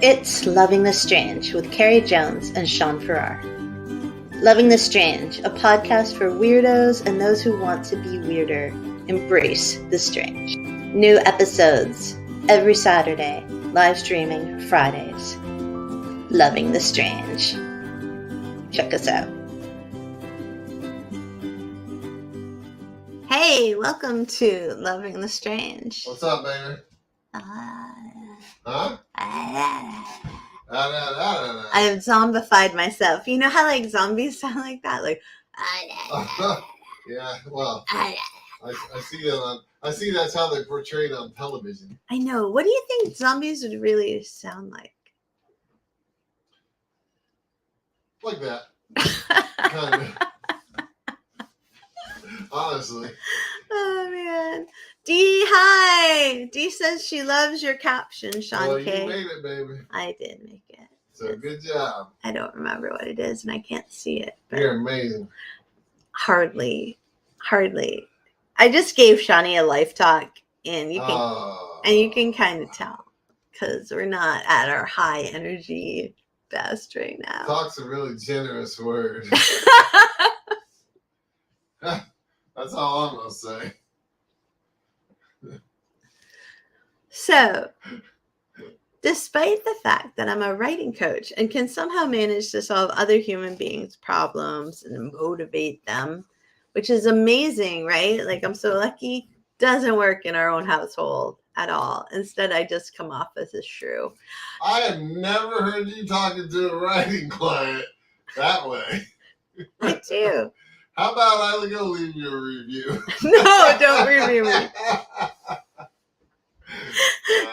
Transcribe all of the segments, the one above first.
It's Loving the Strange with Carrie Jones and Sean Farrar. Loving the Strange, a podcast for weirdos and those who want to be weirder. Embrace the strange. New episodes every Saturday, live streaming Fridays. Loving the Strange. Check us out. Hey, welcome to Loving the Strange. What's up, baby? Huh? I have zombified myself. You know how like zombies sound like that? Like yeah, well, I see that I see that's how they portray it on television. I know. What do you think zombies would really sound like? Like that. Kind of. Honestly. Oh man. Dee, hi. Dee says she loves your caption, Sean Well, K. you made it, baby. I did make it. So good job. I don't remember what it is and I can't see it. But You're amazing. Hardly. I just gave Shawnee a life talk and you can kind of tell because we're not at our high energy best right now. Talk's a really generous word. That's all I'm going to say. So, despite the fact that I'm a writing coach and can somehow manage to solve other human beings' problems and motivate them, which is amazing, right? Like, I'm so lucky. Doesn't work in our own household at all. Instead, I just come off as a shrew. I have never heard you talking to a writing client that way. I do. How about I go leave you a review? No, don't review me.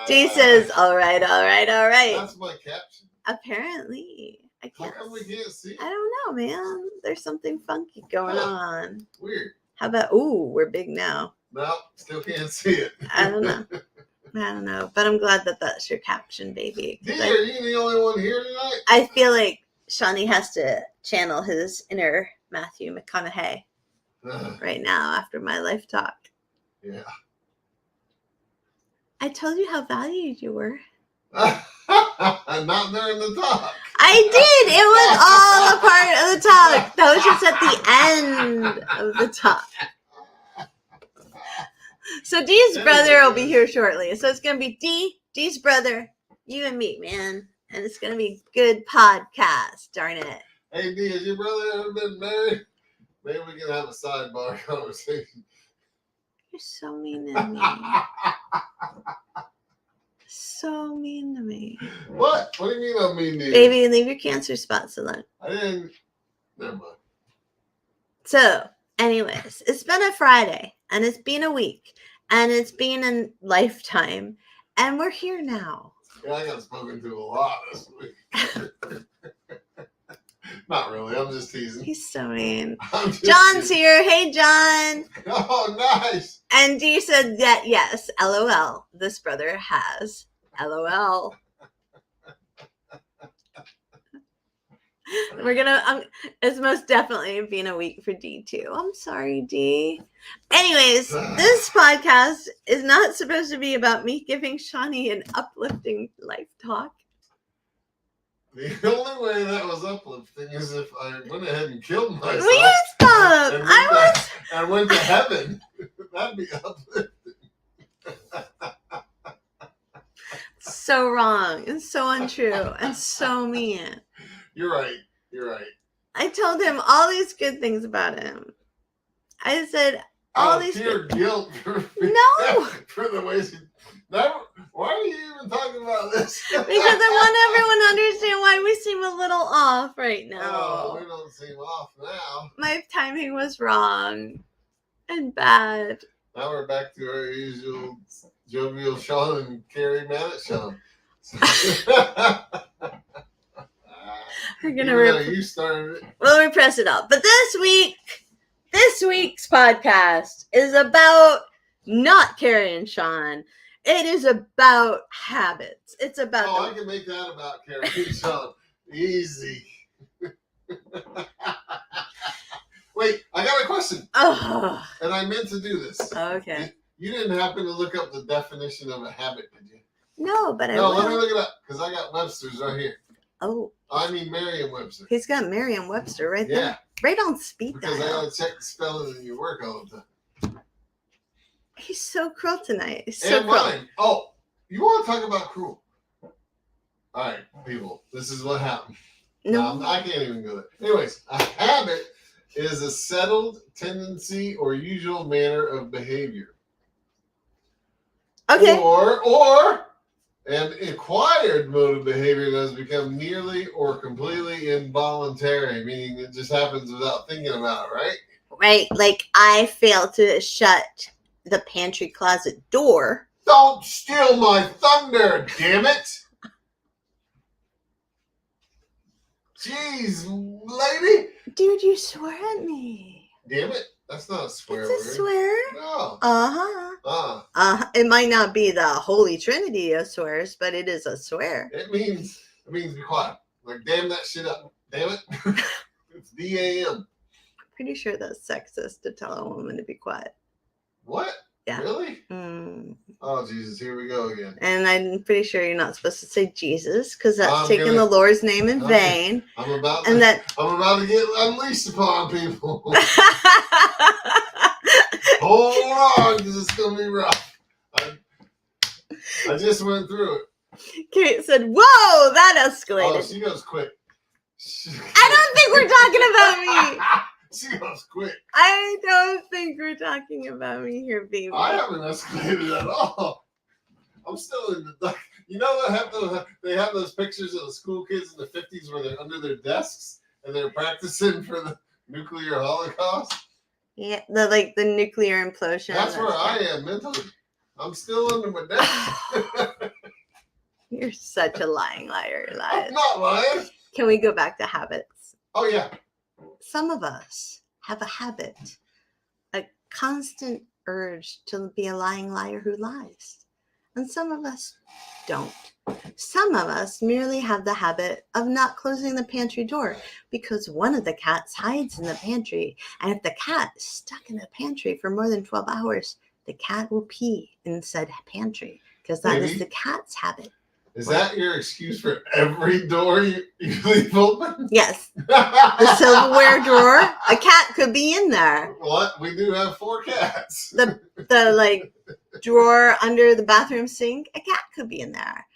Dee says, all right. That's my caption. Apparently. I How can't. come we can't see it? I don't know, man. There's something funky going on. Weird. How about, we're big now. No, still can't see it. I don't know. But I'm glad that that's your caption, baby. Dee, are you the only one here tonight? I feel like Shawnee has to channel his inner Matthew McConaughey right now after my life talk. Yeah. I told you how valued you were. Not during the talk. I did. It was all a part of the talk. That was just at the end of the talk. So Dee's brother will be here shortly. So it's going to be Dee's brother, you and me, man. And it's going to be a good podcast, darn it. Hey, Dee, has your brother ever been married? Maybe we can have a sidebar conversation. You're so mean to me. So mean to me. What? What do you mean I'm mean to you? Baby, leave your cancer spots alone. I didn't. Never mind. So, anyways, it's been a Friday, and it's been a week, and it's been a lifetime, and we're here now. Yeah, I got spoken to a lot this week. Not really. I'm just teasing. He's so mean. John's here. Hey, John. Oh, nice. And Dee said that, yes, LOL, this brother has LOL. We're gonna, it's most definitely been a week for Dee too. I'm sorry, Dee. Anyways, this podcast is not supposed to be about me giving Shawnee an uplifting life talk. The only way that was uplifting is if I went ahead and killed myself. Will you stop? I went to heaven. That'd be uplifting. So wrong and so untrue and so mean. You're right. I told him all these good things about him. I said all these pure guilt for the ways. Why are you even talking about this? Because I want everyone to understand why we seem a little off right now. Oh, we don't seem off now. My timing was wrong and bad. Now we're back to our usual jovial Sean and Carrie Mannett Sean. We're gonna you started it. We'll repress it all. But this week's podcast is about not Carrie and Sean. It is about habits. It's about. Oh, I can make that about Carrie and Sean. Easy. Wait, I got a question. Oh. And I meant to do this. Okay. You didn't happen to look up the definition of a habit, did you? No, but No, let me look it up because I got Webster's right here. Oh. I mean Merriam-Webster. He's got Merriam-Webster right there. Yeah. Right on speed because dial. I gotta check the spelling in your work all the time. He's so cruel tonight. He's so and cruel. Mine. Oh, you want to talk about cruel? All right, people. This is what happened. No, I can't even go there. Anyways, a habit is a settled tendency or usual manner of behavior. Okay. Or an acquired mode of behavior that has become nearly or completely involuntary, meaning it just happens without thinking about it, right? Right. Like I failed to shut the pantry closet door. Don't steal my thunder, damn it! Jeez, lady. Dude, you swore at me. Damn it. That's not a swear word. It's a swear? No. Uh-huh. It might not be the Holy Trinity of swears, but it is a swear. It means be quiet. Like, damn that shit up. Damn it. It's D-A-M. Pretty sure that's sexist to tell a woman to be quiet. What? Yeah. Really? Oh, Jesus. Here we go again. And I'm pretty sure you're not supposed to say Jesus because that's taking the Lord's name in vain. I'm about to get unleashed upon people. Hold on, because it's going to be rough. I just went through it. Kate said, whoa, that escalated. Oh, she goes quick. I don't think we're talking about me. She goes quick. I don't think we're talking about me here, baby. I haven't escalated at all. I'm still in the dark. You know they have those pictures of the school kids in the 50s where they're under their desks and they're practicing for the nuclear holocaust? Yeah, the nuclear implosion. That's where I am mentally. I'm still under my desk. You're such a lying liar. I'm not lying. Can we go back to habits? Oh, yeah. Some of us have a habit, a constant urge to be a lying liar who lies. And some of us don't. Some of us merely have the habit of not closing the pantry door because one of the cats hides in the pantry. And if the cat is stuck in the pantry for more than 12 hours, the cat will pee in said pantry because that is the cat's habit. Is that your excuse for every door you leave open? Yes. The silverware drawer, a cat could be in there. What? We do have 4 cats. The drawer under the bathroom sink, a cat could be in there.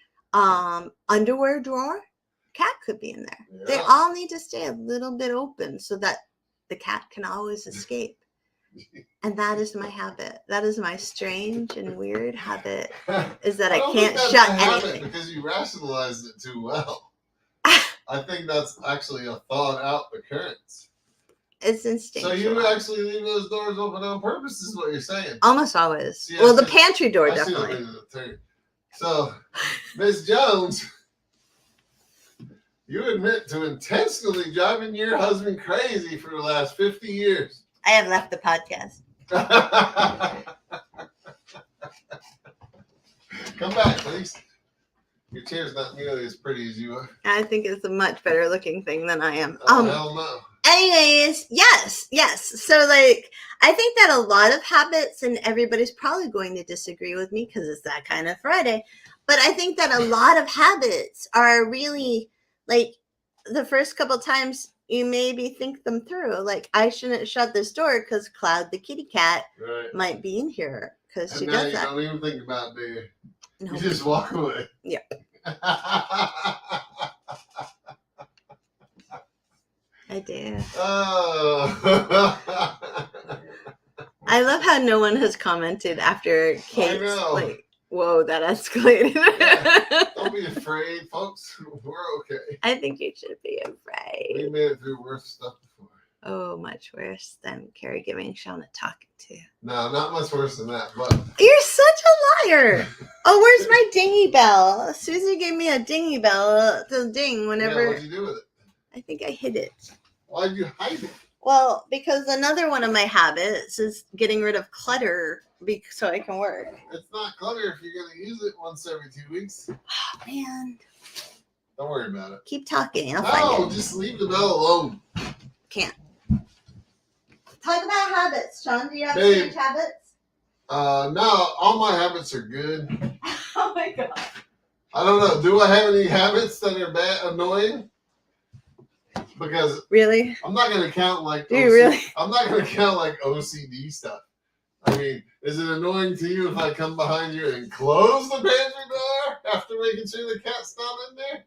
Underwear drawer, cat could be in there. Yeah. They all need to stay a little bit open so that the cat can always escape. And that is my habit. That is my strange and weird habit. Is that I can't shut anything because you rationalized it too well. I think that's actually a thought out occurrence. It's instinctual. So you actually leave those doors open on purpose, is what you're saying? Almost always. See, well, the pantry door definitely. So, Ms. Jones, you admit to intentionally driving your husband crazy for the last 50 years. I have left the podcast. Come back, please. Your chair's not nearly as pretty as you are. I think it's a much better looking thing than I am. Hell no. Anyways, yes. So, I think that a lot of habits, and everybody's probably going to disagree with me because it's that kind of Friday, but I think that a lot of habits are really, the first couple times you maybe think them through. I shouldn't shut this door because Cloud the kitty cat might be in here because she does that. You don't even think about it, do you? No. You just walk away. Yep. I do. Oh. I love how no one has commented after Kate's whoa, that escalated. Yeah. Don't be afraid, folks. We're okay. I think you should be afraid. We made it through worse stuff before. Oh, much worse than Carrie giving Sean a talking to. No, not much worse than that, but... You're such a liar. Oh, where's my dingy bell? Susie gave me a dingy bell to ding whenever... Yeah, what'd you do with it? I think I hid it. Why'd you hide it? Well, because another one of my habits is getting rid of clutter so I can work. It's not clutter if you're going to use it once every 2 weeks. Oh, man. Don't worry about it. Keep talking. I'll find it. Just leave the bell alone. Can't. Talk about habits, Sean. Do you have strange habits? No, all my habits are good. Oh, my God. I don't know. Do I have any habits that are bad, annoying? Because really, I'm not going to count like. Do you really? I'm not going to count like OCD stuff. I mean, is it annoying to you if I come behind you and close the pantry door after making sure the cat's not in there?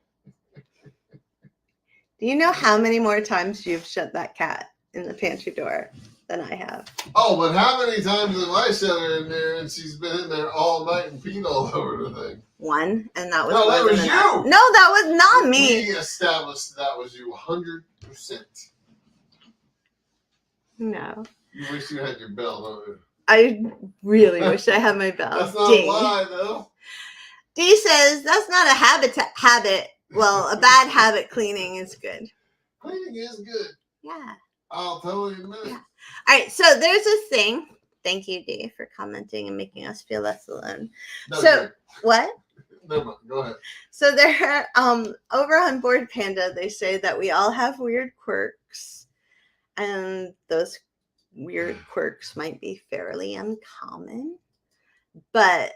Do you know how many more times you've shut that cat in the pantry door than I have? Oh, but how many times have I shut her in there and she's been in there all night and peed all over the thing? One, and that was no, that was enough. you. No, that was not me. We established that was you 100%. No. You wish you had your bell, don't you? I really wish I had my bell. That's not Ding. a lie, though. Dee says that's not a habit. Well, a bad habit. Cleaning is good. Cleaning is good. Yeah. I'll totally admit it. Yeah. All right. So there's a thing. Thank you, Dee, for commenting and making us feel less alone. No, so good. What? Never mind. Go ahead. So there, over on Board Panda, they say that we all have weird quirks, and those weird quirks might be fairly uncommon, but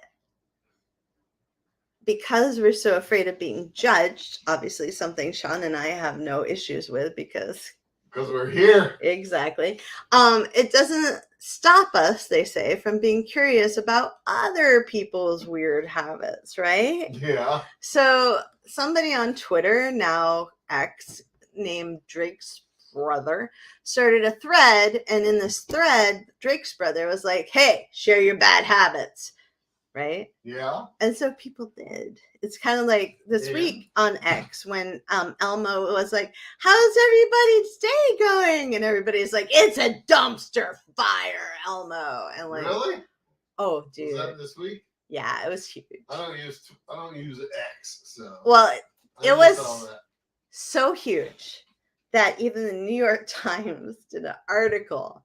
because we're so afraid of being judged, obviously something Sean and I have no issues with because we're here. Exactly. It doesn't stop us, they say, from being curious about other people's weird habits, right? Yeah. So somebody on Twitter, now X, named Drake's brother, started a thread, and in this thread, Drake's brother was like, hey, share your bad habits. Right? Yeah. And so people did. It's kind of like this week on X when Elmo was like, how's everybody's day going? And everybody's like, it's a dumpster fire, Elmo. And like, really? Oh, dude. Was that this week? Yeah, it was huge. I don't use X, so. Well, it was so huge that even the New York Times did an article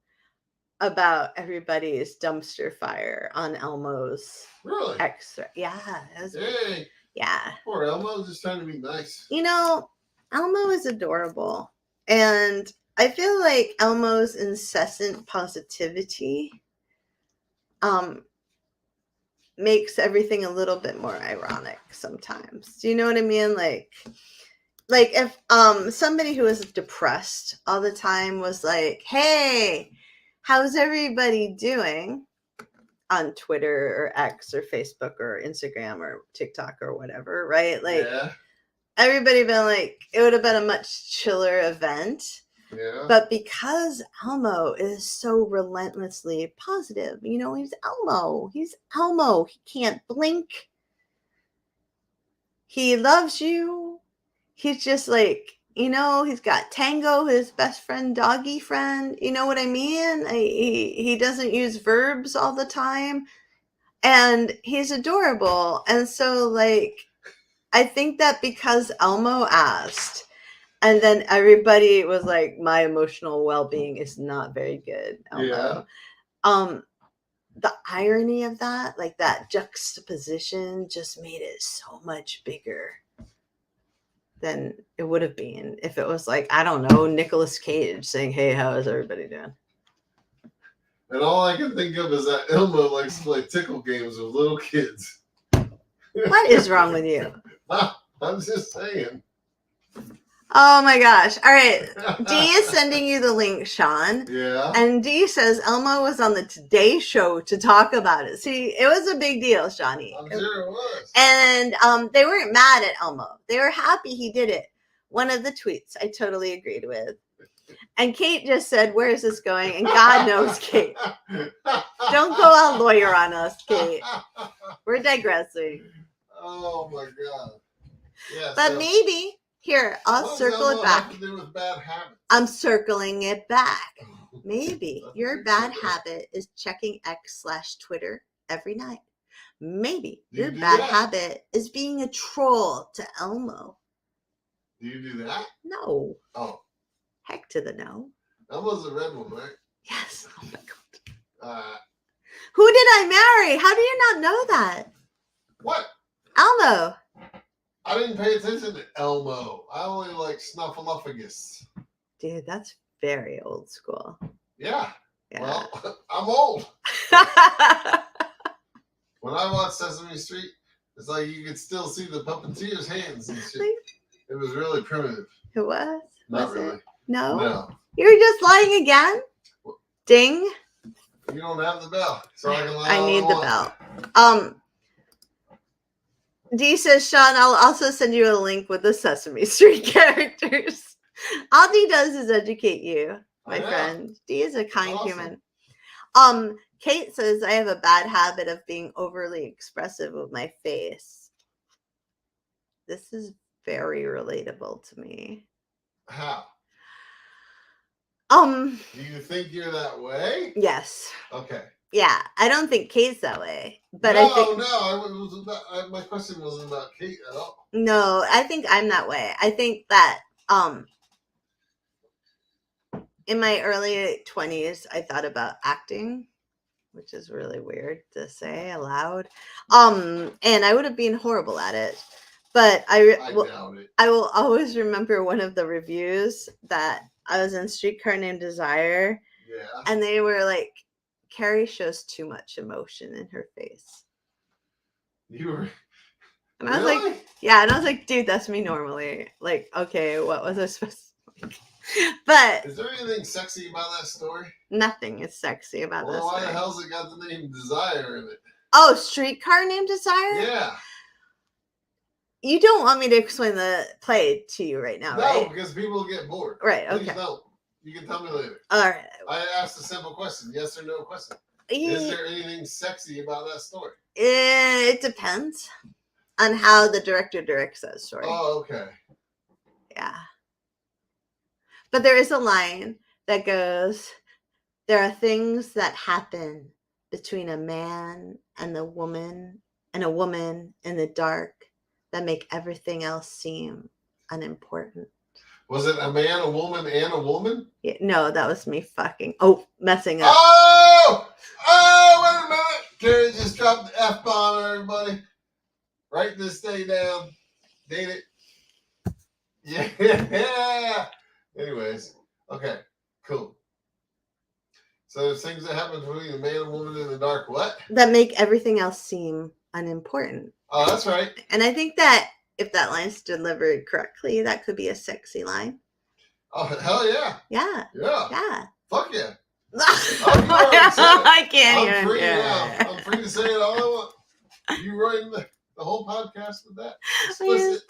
about everybody's dumpster fire on Elmo's X. Yeah. Hey. Yeah. Poor Elmo, just trying to be nice. You know, Elmo is adorable. And I feel like Elmo's incessant positivity makes everything a little bit more ironic sometimes. Do you know what I mean? Like if somebody who was depressed all the time was like, hey, how's everybody doing on Twitter or X or Facebook or Instagram or TikTok or whatever, right? Like everybody been like, it would have been a much chiller event. Yeah. But because Elmo is so relentlessly positive, you know, he's Elmo. He can't blink. He loves you. He's just like, you know, he's got Tango, his best friend, doggy friend. You know what I mean? He doesn't use verbs all the time. And he's adorable. And so, like, I think that because Elmo asked, and then everybody was like, my emotional well-being is not very good, Elmo. Yeah. The irony of that, like that juxtaposition, just made it so much bigger than it would have been if it was like, I don't know, Nicolas Cage saying, hey, how is everybody doing? And all I can think of is that Elmo likes to play tickle games with little kids. What is wrong with you? I'm just saying. Oh my gosh. All right. Dee is sending you the link, Sean. Yeah. And Dee says Elmo was on the Today Show to talk about it. See, it was a big deal, Shawnee. I'm sure it was. And they weren't mad at Elmo. They were happy he did it. One of the tweets I totally agreed with. And Kate just said, where is this going? And God knows, Kate. Don't go all lawyer on us, Kate. We're digressing. Oh my God. Yeah. But maybe... Here, I'll circle it back. Have to do with bad habits? I'm circling it back. Maybe your bad habit is checking X/Twitter every night. Maybe your bad habit is being a troll to Elmo. Do you do that? No. Oh. Heck to the no. Elmo's a red one, right? Yes. Oh my God. Who did I marry? How do you not know that? What? Elmo. I didn't pay attention to Elmo. I only like Snuffleupagus. Dude, that's very old school. Yeah. Well, I'm old. When I watched Sesame Street, It's like you could still see the puppeteer's hands and shit. It was really primitive. It was? Not was really. It? No? No. You were just lying again? Ding. You don't have the bell, so I can lie. I need the bell. Dee says, Sean, I'll also send you a link with the Sesame Street characters. All Dee does is educate you, my friend. Dee is a kind human. Kate says, I have a bad habit of being overly expressive with my face. This is very relatable to me. How? Do you think you're that way? Yes. Okay. Yeah, I don't think Kate's that way, but no, I think my question wasn't about Kate at all. No, I think I'm that way. I think that in my early 20s, I thought about acting, which is really weird to say aloud. And I would have been horrible at it. But I doubt it. I will always remember one of the reviews that I was in Streetcar Named Desire. Yeah. And they were like, Carrie shows too much emotion in her face. You were. And I was like, yeah. And I was like, dude, that's me normally. Like, okay, what was I supposed to like? But is there anything sexy about that story? Nothing is sexy about that story. Why the hell's it got the name Desire in it? Oh, Streetcar Named Desire? Yeah. You don't want me to explain the play to you right now, right? No, because people get bored. Right, okay. Please don't. You can tell me later. All right. I asked a simple question, yes or no question. Is there anything sexy about that story? It depends on how the director directs that story. Oh, okay. Yeah. But there is a line that goes, there are things that happen between a man and a woman in the dark that make everything else seem unimportant. Was it a man, a woman, and a woman? Yeah, no, that was me messing up. Oh, wait a minute. Carrie just dropped the F-bomb, everybody. Write this day down. Date it. Yeah. Anyways, okay, cool. So there's things that happen between a man and woman in the dark. What? That make everything else seem unimportant. Oh, that's right. And I think that if that line's delivered correctly, that could be a sexy line. Oh, hell yeah. Yeah. Yeah. Yeah. Fuck yeah. I can't I'm free now. I'm free to say it all I want. You ruined the whole podcast with that. Explicit.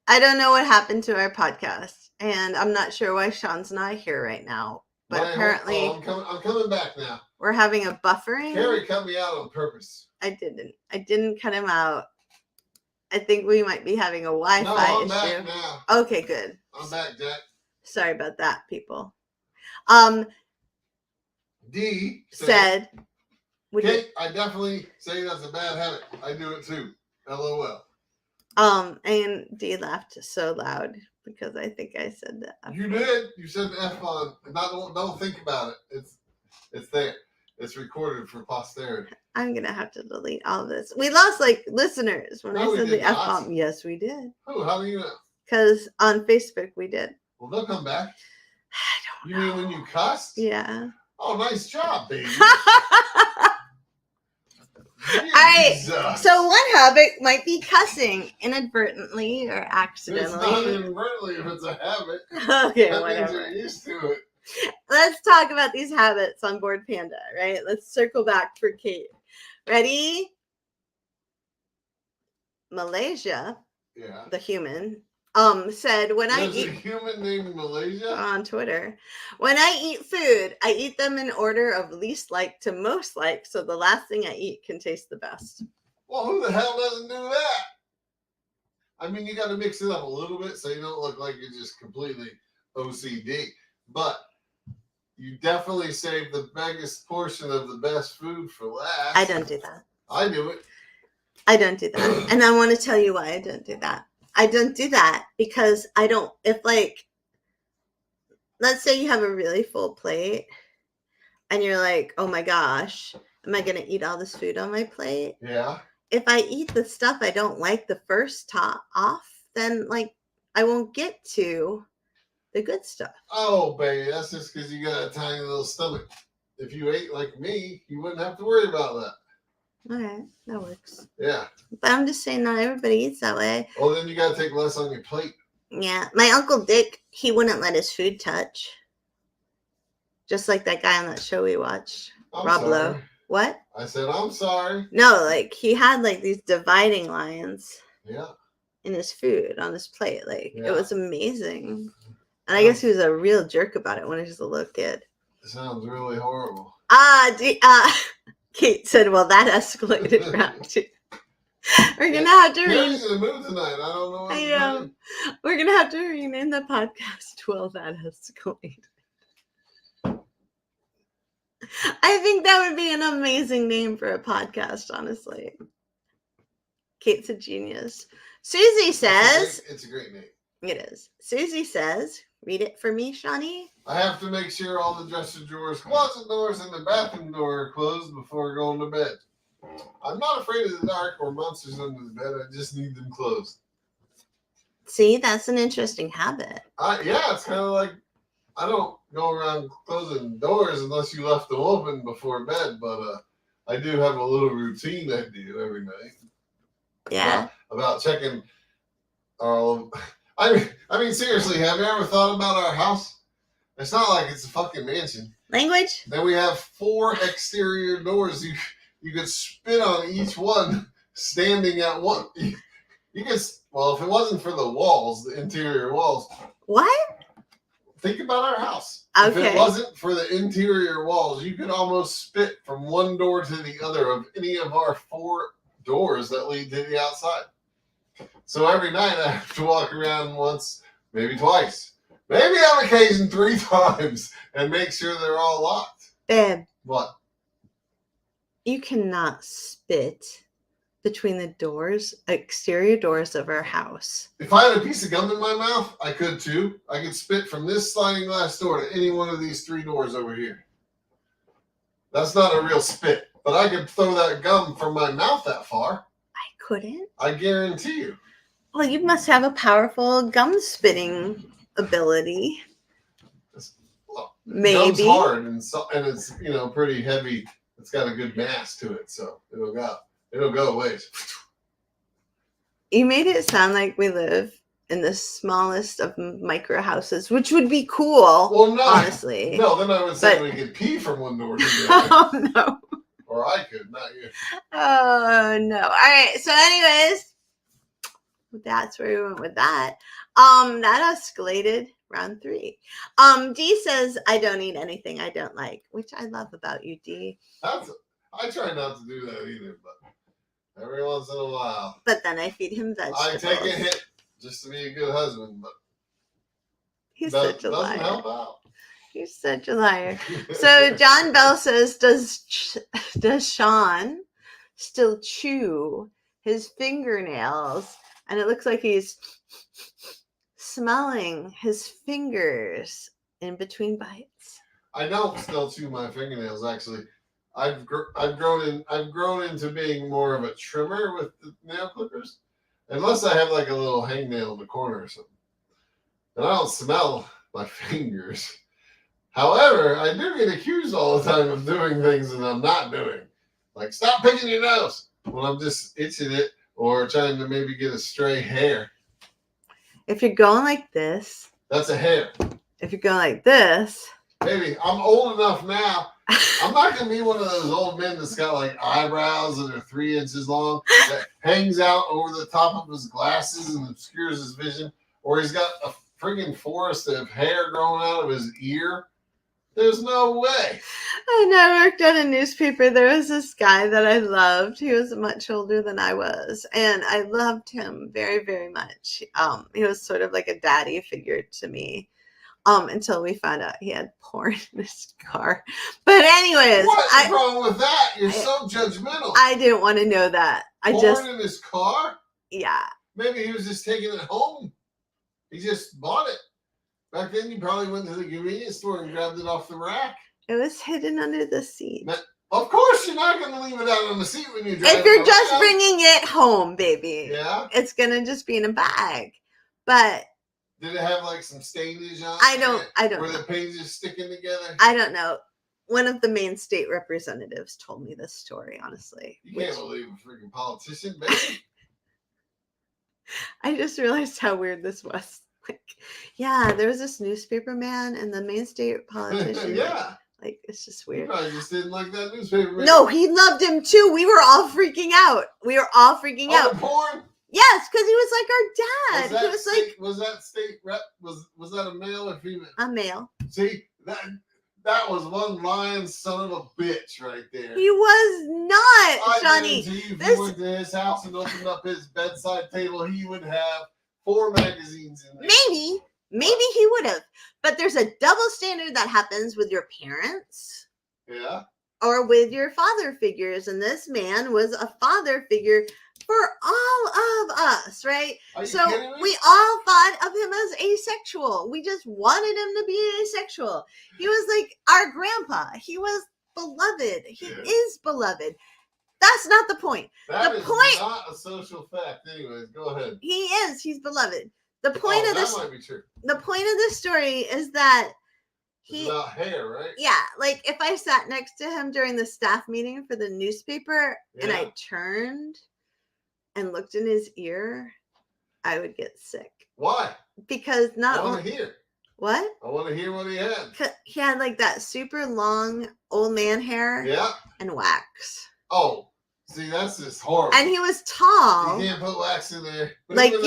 I don't know what happened to our podcast, and I'm not sure why Sean's not here right now. But apparently, I'm coming back now. We're having a buffering. Carrie cut me out on purpose. I didn't cut him out. I think we might be having a Wi-Fi issue. Back now. Okay, good. I'm back, Jack. Sorry about that, people. D said, Kate, I definitely say that's a bad habit. I do it too. LOL. And D laughed so loud because I think I said that. You did. You said the F-bomb. Don't think about it. It's there. It's recorded for posterity. I'm gonna have to delete all of this. We lost listeners when I said the F-bomb. Yes, we did. Oh, how do you know? Because on Facebook we did. Well, they'll come back. I don't know. You mean when you cussed? Yeah. Oh, nice job, baby. So one habit might be cussing inadvertently or accidentally. It's not inadvertently if it's a habit. Okay, that whatever. Means you're used to it. Let's talk about these habits on board Panda, right? Let's circle back for Kate. Ready? Malaysia, the human, said when I eat a human named Malaysia on Twitter. When I eat food, I eat them in order of least like to most like, so the last thing I eat can taste the best. Well, who the hell doesn't do that? I mean, you got to mix it up a little bit so you don't look like you're just completely OCD. But you definitely save the biggest portion of the best food for last. I don't do that. I do it. I don't do that. And I want to tell you why I don't do that. I don't do that because I don't, let's say you have a really full plate and you're like, oh my gosh, am I going to eat all this food on my plate? Yeah. If I eat the stuff I don't like the first off, then I won't get to The good stuff. Oh, baby, that's just because you got a tiny little stomach. If you ate like me, you wouldn't have to worry about that. All right, that works. Yeah. But I'm just saying not everybody eats that way. Well, then you got to take less on your plate. Yeah. My Uncle Dick, he wouldn't let his food touch. Just like that guy on that show we watched. Rob Lowe. What? I said, I'm sorry. No, like he had like these dividing lines. Yeah. In his food on his plate. Like it was amazing. And I Yeah. guess he was a real jerk about it when he was a little kid. It sounds really horrible. Kate said, well, that escalated round two. We're gonna have to Carrie's in the mood tonight. I don't know what I know. We're gonna have to rename the podcast Well That Escalated. I think that would be an amazing name for a podcast, honestly. Kate's a genius. Susie says it's a great name. It is. Susie says, read it for me, Shawnee. I have to make sure all the dresser drawers, closet doors, and the bathroom door are closed before going to bed. I'm not afraid of the dark or monsters under the bed. I just need them closed. See, that's an interesting habit. Yeah, it's kind of like I don't go around closing doors unless you left them open before bed, but I do have a little routine I do every night. Yeah. About checking I mean, seriously, have you ever thought about our house? It's not like it's a fucking mansion. Language? Then we have 4 exterior doors. You could spit on each one standing at one. You could, well, if it wasn't for the walls, the interior walls. What? Think about our house. Okay. If it wasn't for the interior walls, you could almost spit from one door to the other of any of our 4 doors that lead to the outside. So every night I have to walk around once, maybe twice, maybe on occasion 3 times and make sure they're all locked. Babe. What? You cannot spit between the doors, exterior doors of our house. If I had a piece of gum in my mouth, I could too. I could spit from this sliding glass door to any one of these 3 doors over here. That's not a real spit, but I could throw that gum from my mouth that far. I couldn't. I guarantee you. Well, you must have a powerful gum spitting ability. Well, maybe. Gum's hard and it's pretty heavy. It's got a good mass to it, so it'll go away. You made it sound like we live in the smallest of micro houses, which would be cool. Well, no, honestly. No, then I would say we could pee from one door to the other. Oh no. Or I could, not you. Oh no. All right. So, anyways, that's where we went with that. That escalated round 3. D says, I don't eat anything I don't like, which I love about you, D. I try not to do that either, but every once in a while. But then I feed him vegetables. I take a hit just to be a good husband, but he's such a liar. Doesn't help out. He's such a liar. So John Bell says, does Sean still chew his fingernails? And it looks like he's smelling his fingers in between bites. I don't still chew my fingernails. Actually, I've grown into being more of a trimmer with the nail clippers, unless I have like a little hangnail in the corner or something. And I don't smell my fingers. However, I do get accused all the time of doing things that I'm not doing. Like, stop picking your nose when I'm just itching it or trying to maybe get a stray hair. If you're going like this. That's a hair. If you're going like this. Baby, I'm old enough now. I'm not going to be one of those old men that's got like eyebrows that are 3 inches long, that hangs out over the top of his glasses and obscures his vision. Or he's got a friggin' forest of hair growing out of his ear. There's no way. When I worked at a newspaper, there was this guy that I loved. He was much older than I was, and I loved him very, very much. He was sort of like a daddy figure to me, until we found out he had porn in his car. But anyways. What's wrong with that? You're so judgmental. I didn't want to know that. Porn in his car? Yeah. Maybe he was just taking it home. He just bought it. Back then, you probably went to the convenience store and grabbed it off the rack. It was hidden under the seat. Of course, you're not going to leave it out on the seat when you drive. If you're just bringing it home, baby. Yeah. It's going to just be in a bag. But Did it have like some stainage on it? I don't Were know. the pages sticking together? I don't know. One of the Maine state representatives told me this story, honestly. You can't believe a freaking politician, baby. I just realized how weird this was. Like, yeah, there was this newspaper man and the Maine state politician. Yeah. Like, it's just You weird. probably just didn't like that newspaper man. No, he loved him too. We were all freaking out. Oh, porn? Yes, because he was like our dad. Was that state rep? Was that a male or female? A male. See, that was one lying son of a bitch right there. He was not, Johnny. If you went to his house and opened up his bedside table, he would have 4 magazines in there. Maybe he would have. But there's a double standard that happens with your parents. Yeah. Or with your father figures. And this man was a father figure for all of us, right? So we all thought of him as asexual. We just wanted him to be asexual. He was like our grandpa. He was beloved. He is beloved. That's not the point. That is not a social fact. Anyways, go ahead. He is. He's beloved. The point of this. That might be true. The point of this story is that it's about hair, right? Yeah, like if I sat next to him during the staff meeting for the newspaper and I turned and looked in his ear, I would get sick. Why? Because I want to hear. What? I want to hear what he had. He had like that super long old man hair. Yeah. And wax. Oh, see, that's just horrible. And he was tall. You can't put wax in there. But like you.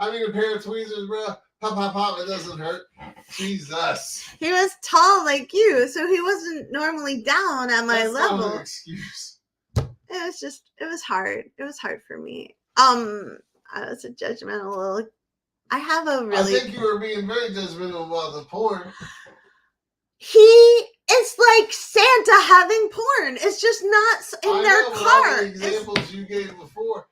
I mean, a pair of tweezers, bro. Pop, pop, pop. It doesn't hurt. Jesus. He was tall like you, so he wasn't normally down at my level. That's not an excuse. It was hard. It was hard for me. I was a judgmental. I have a really. I think you were being very judgmental about the porn. It's like Santa having porn. It's just not in their car. All the examples you gave before.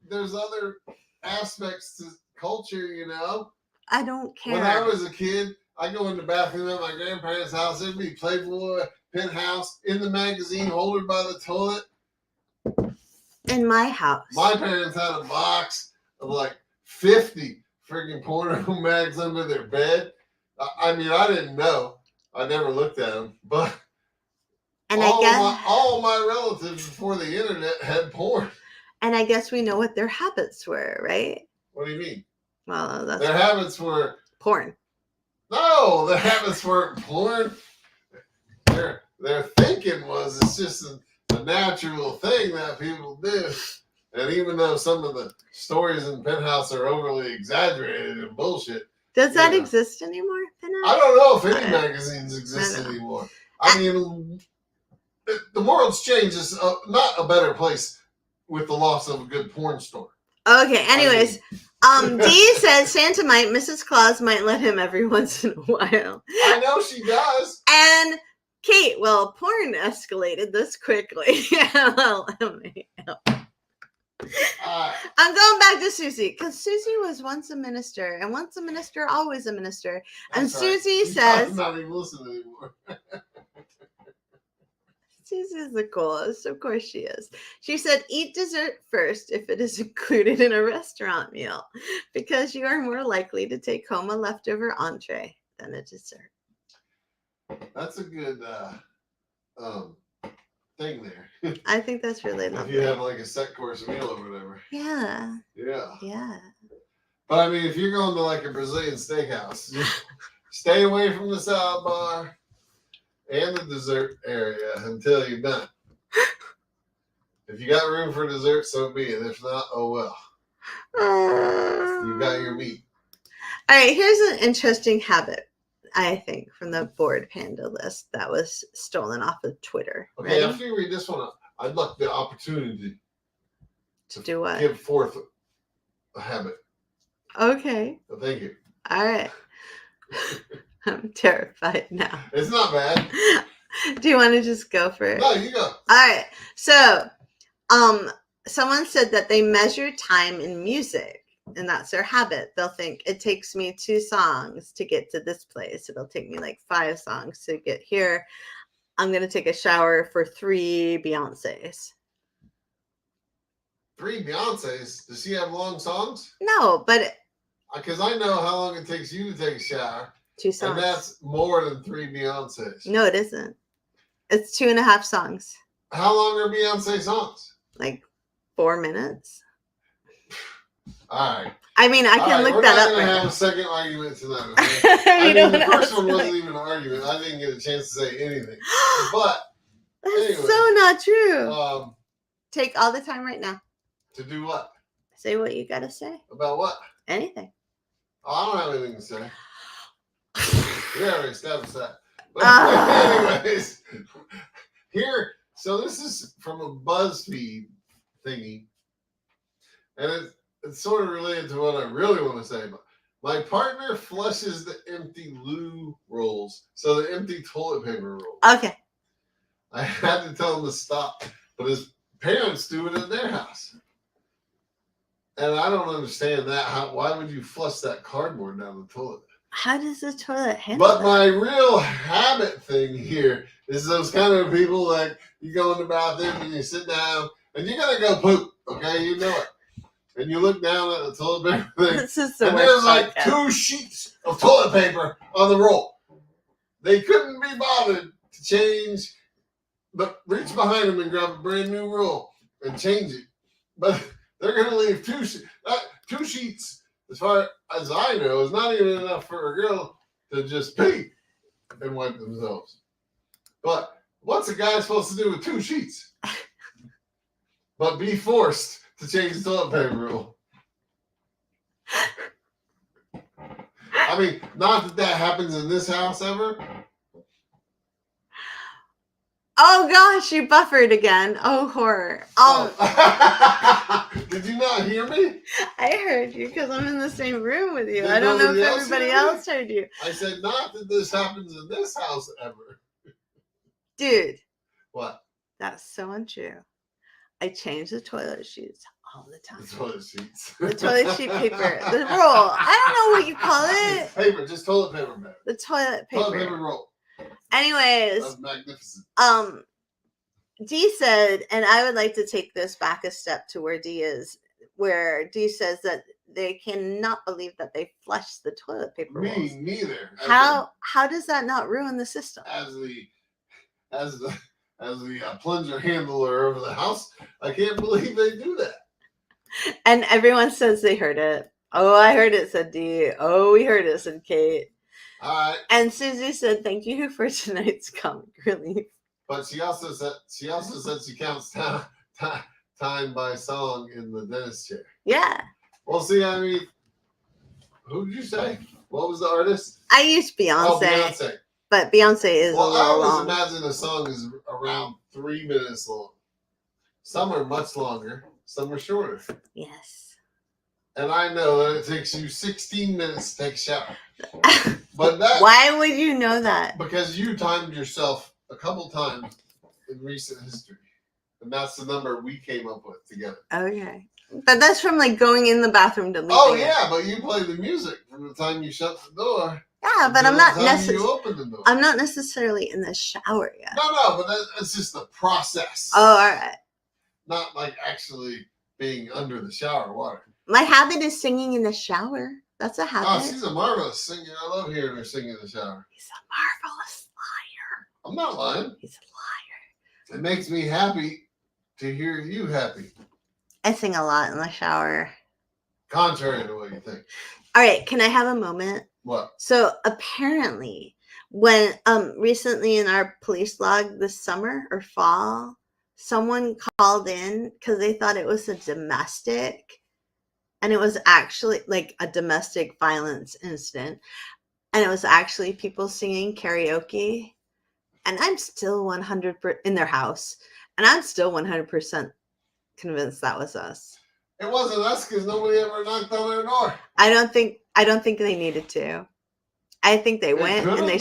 There's other aspects to culture, you know. I don't care. When I was a kid, I go in the bathroom at my grandparents' house. There'd be Playboy, Penthouse in the magazine holder by the toilet. In my house, my parents had a box of like 50 freaking porno mags under their bed. I mean, I didn't know. I never looked at them, but all my relatives before the internet had porn. And I guess we know what their habits were, right? What do you mean? Well, their habits were porn. No, their habits weren't porn. Their thinking was it's just a natural thing that people do. And even though some of the stories in Penthouse are overly exaggerated and bullshit. Does that exist anymore, Penthouse? I don't know if any magazines exist anymore. I mean, the world's changed. It's not a better place with the loss of a good porn store. Okay, anyways. Dee says Santa Mrs. Claus might let him every once in a while. I know she does. And Kate, well, porn escalated this quickly. I'm going back to Susie because Susie was once a minister, and once a minister, always a minister. And Susie says, "I'm not even listening anymore." Susie's the coolest. Of course she is. She said, eat dessert first if it is included in a restaurant meal, because you are more likely to take home a leftover entree than a dessert. That's a good thing there. I think that's really lovely. If you have like a set course meal or whatever. Yeah. Yeah. Yeah. But I mean, if you're going to like a Brazilian steakhouse, stay away from the salad bar and the dessert area until you're done. If you got room for dessert, so be it. If not, oh well. You got your meat. All right, here's an interesting habit, I think, from the board panda list that was stolen off of Twitter. Okay, after you read this one, I'd like the opportunity to do what? Give forth a habit. Okay. So thank you. All right. I'm terrified now. It's not bad. Do you want to just go for it? No, you go. All right. So, someone said that they measure time in music, and that's their habit. They'll think it takes me 2 songs to get to this place. It'll take me like 5 songs to get here. I'm going to take a shower for 3 Beyoncés. 3 Beyoncés? Does she have long songs? No, but Because I know how long it takes you to take a shower. 2 songs. And that's more than 3 Beyonces. No, it isn't. It's 2.5 songs. How long are Beyonce songs? Like 4 minutes. All right. I mean, I can look that up. We're not going to have a second argument tonight. Okay? The first one wasn't even an argument. I didn't get a chance to say anything. But that's anyway, so not true. Take all the time right now. To do what? Say what you got to say. About what? Anything. Oh, I don't have anything to say. We already established that. But anyways, here, so this is from a BuzzFeed thingy. And it's sort of related to what I really want to say. But my partner flushes the empty loo rolls. So the empty toilet paper rolls. Okay. I had to tell him to stop. But his parents do it at their house. And I don't understand that. Why would you flush that cardboard down the toilet? How does the toilet handle But that? my real habit thing here is those kind of people like you go in the bathroom and you sit down and you're gonna go poop, okay? You know it. And you look down at the toilet paper thing, This is the and worst there's like podcast. 2 sheets of toilet paper on the roll. They couldn't be bothered to change, but reach behind them and grab a brand new roll and change it. But they're gonna leave 2 sheets. As far as I know, is not even enough for a girl to just pee and wipe themselves. But what's a guy supposed to do with 2 sheets? But be forced to change the toilet paper roll. I mean, not that happens in this house ever. Oh gosh, you buffered again. Oh, horror. Did you not hear me? I heard you because I'm in the same room with you. Did I don't know if nobody else everybody hear me? else heard you. I said, not that this happens in this house ever. Dude, What? that's so untrue. I change the toilet sheets all the time. The toilet sheets. The toilet sheet paper. The roll. I don't know what you call it. Paper, just toilet paper, man. The toilet paper. Toilet paper roll. Anyways, That's magnificent. Dee said, and I would like to take this back a step to where Dee is, where Dee says that they cannot believe that they flushed the toilet paper rolls. Me neither. How does that not ruin the system? As the plunger handler of the house, I can't believe they do that. And everyone says they heard it. Oh, I heard it, said Dee. Oh, we heard it, said Kate. All right. And Susie said, "Thank you for tonight's comic relief." But she also said she counts time by song in the dentist chair. Yeah. Well, see, I mean, who did you say? What was the artist? I used Beyonce. Oh, Beyonce. But Beyonce is a Well, I little always long. imagine a song is around 3 minutes long. Some are much longer, some are shorter. Yes. And I know that it takes you 16 minutes to take a shower. But that Why would you know that? because you timed yourself a couple times in recent history. And that's the number we came up with together. Okay. But that's from like going in the bathroom to leaving. Oh yeah, but you play the music from the time you shut the door. Yeah, but until I'm not the time you open the door. I'm not necessarily in the shower yet. No, but that's just the process. Oh, all right. Not like actually being under the shower water. My habit is singing in the shower. That's a habit. Oh, she's a marvelous singer. I love hearing her sing in the shower. He's a marvelous liar. I'm not lying. He's a liar. It makes me happy to hear you happy. I sing a lot in the shower. Contrary to what you think. All right, can I have a moment? What? So apparently, when recently in our police log this summer or fall, someone called in because they thought it was a domestic, and it was actually like a domestic violence incident, and it was actually people singing karaoke, and I'm still 100% in their house, and I'm still 100% convinced that was us. It wasn't us because nobody ever knocked on our door. I don't think they needed to. I think they went and they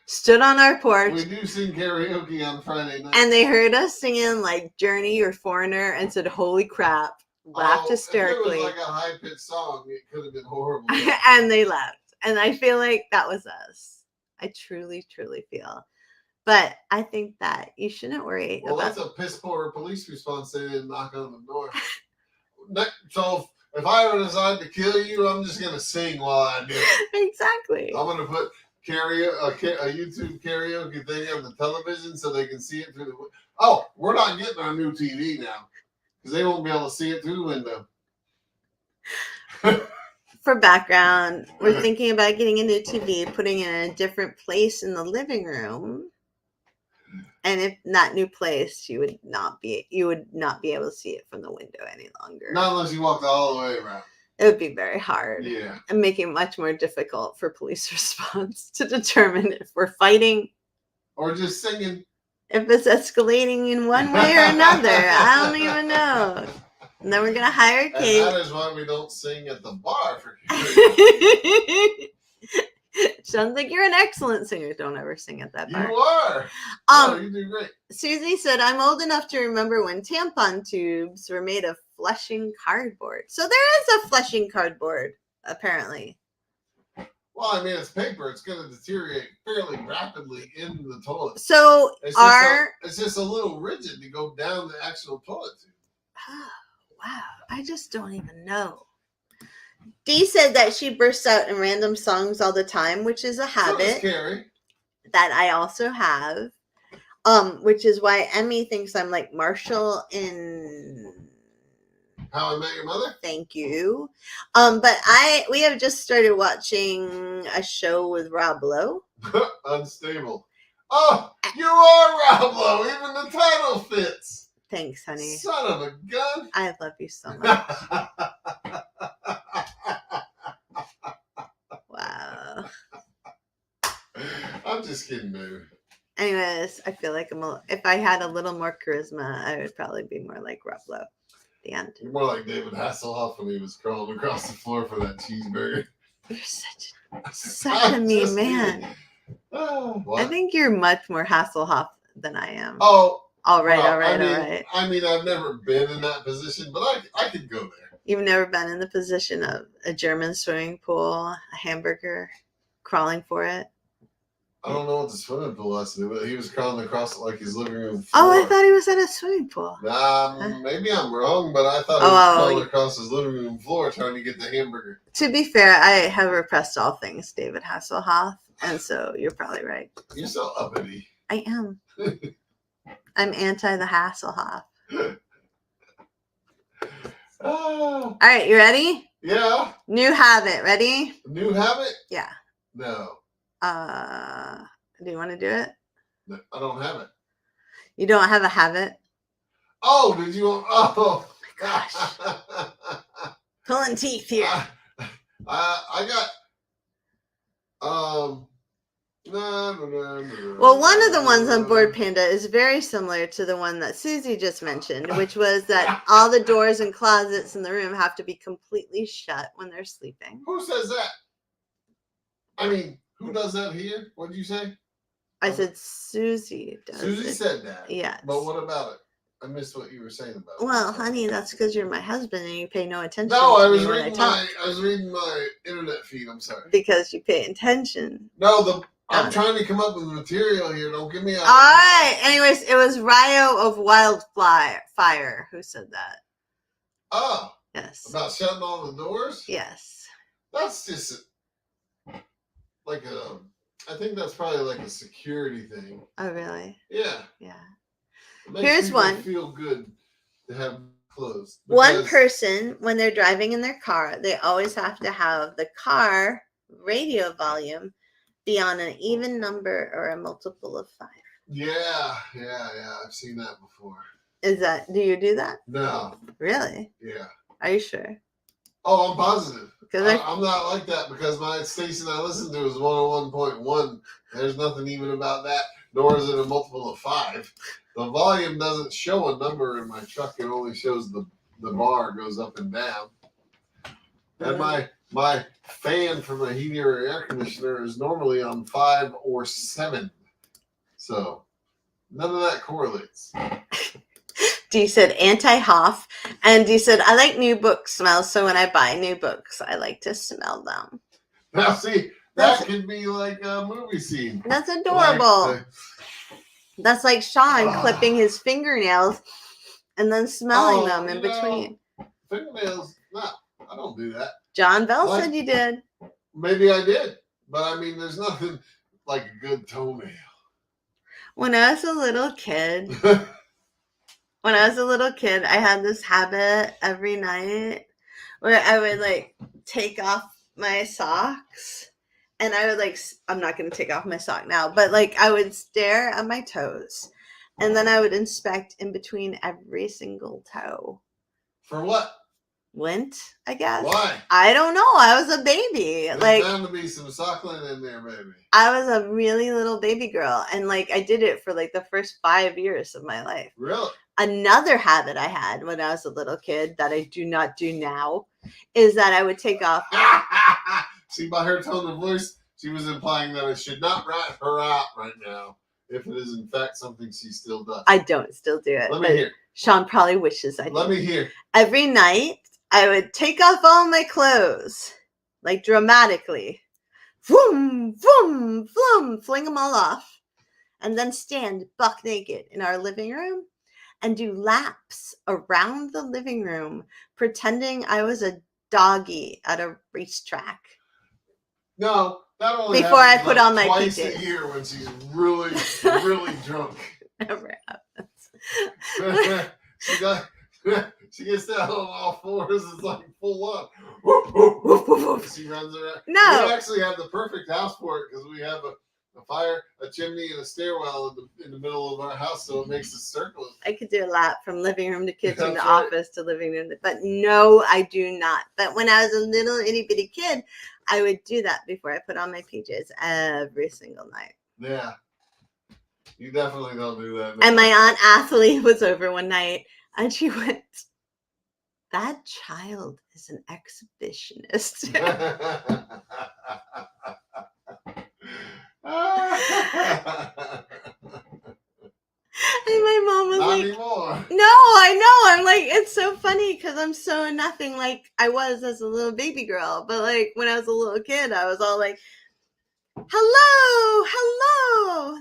stood on our porch. We do sing karaoke on Friday night. And they heard us singing like Journey or Foreigner and said, "Holy crap," laughed hysterically. If it was like a high-pitched song, it could have been horrible. And they left. And I feel like that was us. I truly, truly feel. But I think that you shouldn't worry Well, about that's a piss poor police response. They didn't knock on the door. So if I ever decide to kill you, I'm just gonna sing while I do it. Exactly. I'm gonna put a YouTube karaoke thing on the television so they can see it through the. Oh, we're not getting our new TV now because they won't be able to see it through the window. For background, we're thinking about getting a new TV, putting it in a different place in the living room. And if that new place, you would not be able to see it from the window any longer. Not unless you walked all the way around. It would be very hard. Yeah. And make it much more difficult for police response to determine if we're fighting or just singing. If it's escalating in one way or another. I don't even know. And then we're gonna hire Kate. And that is why we don't sing at the bar for Sounds like you're an excellent singer. Don't ever sing at that bar. You are. You do great. Susie said, I'm old enough to remember when tampon tubes were made of flushing cardboard. So there is a flushing cardboard, apparently. Well, I mean, it's paper. It's going to deteriorate fairly rapidly in the toilet. So it's just a little rigid to go down the actual toilet tube. Oh, wow. I just don't even know. Dee said that she bursts out in random songs all the time, which is a habit that I also have. Which is why Emmy thinks I'm like Marshall in How I Met Your Mother. Thank you. But we have just started watching a show with Rob Lowe. Unstable. Oh, you are Rob Lowe. Even the title fits. Thanks, honey. Son of a gun. I love you so much. Wow. I'm just kidding, baby. Anyways, I feel like if I had a little more charisma, I would probably be more like Rob Lowe. The end. You're more like David Hasselhoff when he was crawling across the floor for that cheeseburger. You're such a mean man. I think you're much more Hasselhoff than I am. Oh. All right. I mean, I've never been in that position, but I could go there. You've never been in the position of a German swimming pool, a hamburger, crawling for it? I don't know what the swimming pool has to do, but he was crawling across it like his living room floor. Oh, I thought he was at a swimming pool. Maybe I'm wrong, but I thought he was crawling across his living room floor trying to get the hamburger. To be fair, I have repressed all things David Hasselhoff, and so you're probably right. You're so uppity. I am. I'm anti the Hasselhoff. All right, you ready? Yeah. New habit. Ready? New habit? Yeah. No. Do you want to do it? No, I don't have it. You don't have a habit? Oh, did you? Oh my gosh. Pulling teeth here. I got. Well, one of the ones on Board Panda is very similar to the one that Susie just mentioned, which was that all the doors and closets in the room have to be completely shut when they're sleeping. Who says that? I mean, who does that here? What did you say? I said Susie does. Susie said that. Yes. But what about it? I missed what you were saying about it. Well, honey, that's because you're my husband and you pay no attention. No, I was reading my internet feed. I'm sorry. Because you pay attention. No, I'm trying to come up with material here. Don't give me. All right. Anyways, it was Ryo of Wildfire who said that. Oh. Yes. About shutting all the doors? Yes. That's just like I think that's probably like a security thing. Oh, really? Yeah. Yeah. Here's one. Feel good to have closed. One person, when they're driving in their car, they always have to have the car radio volume be on an even number or a multiple of 5. Yeah. I've seen that before. Do you do that? No. Really? Yeah. Are you sure? Oh, I'm positive. I'm not like that because my station I listen to is 101.1. There's nothing even about that, nor is it a multiple of 5. The volume doesn't show a number in my truck. It only shows the bar goes up and down. And my fan for my heater or air conditioner is normally on 5 or 7. So none of that correlates. Dee said anti-Hoff. And Dee said, I like new book smells. So when I buy new books, I like to smell them. Now see, that could be like a movie scene. That's adorable. That's like Sean clipping his fingernails and then smelling them in between. Fingernails, I don't do that. John Bell said you did. Maybe I did. But I mean, there's nothing like a good toenail. When I was a little kid, I had this habit every night where I would like take off my socks and I would like, I'm not going to take off my sock now, but like I would stare at my toes and then I would inspect in between every single toe. For what? Lint, I guess. Why? I don't know. I was a baby. There's like bound to be some suckling in there, baby. I was a really little baby girl, and like I did it for like the first 5 years of my life. Really? Another habit I had when I was a little kid that I do not do now is that I would take off. See, by her tone of voice, she was implying that I should not rat her out right now if it is in fact something she still does. I don't still do it. Let me hear. Sean probably wishes I did. Let me hear. Every night, I would take off all my clothes, like dramatically. Vroom, vroom, vroom, fling them all off. And then stand buck naked in our living room and do laps around the living room, pretending I was a doggy at a racetrack. No, that only before I happens put like on my twice PJs. a year when she's really, really drunk. Never happens. She gets down on all fours. It's like full on. She runs around. No. We actually have the perfect house for it because we have a fire, a chimney, and a stairwell in the middle of our house, so it makes a circle. I could do a lap from living room to kitchen to right. office to living room, but no, I do not. But when I was a little itty bitty kid, I would do that before I put on my PJs every single night. Yeah, you definitely don't do that. And my aunt Athley was over one night, and she went, "That child is an exhibitionist." And my mom was Not like, anymore. "No, I know." I'm like, it's so funny because I'm so nothing like I was as a little baby girl. But like when I was a little kid, I was all like, hello,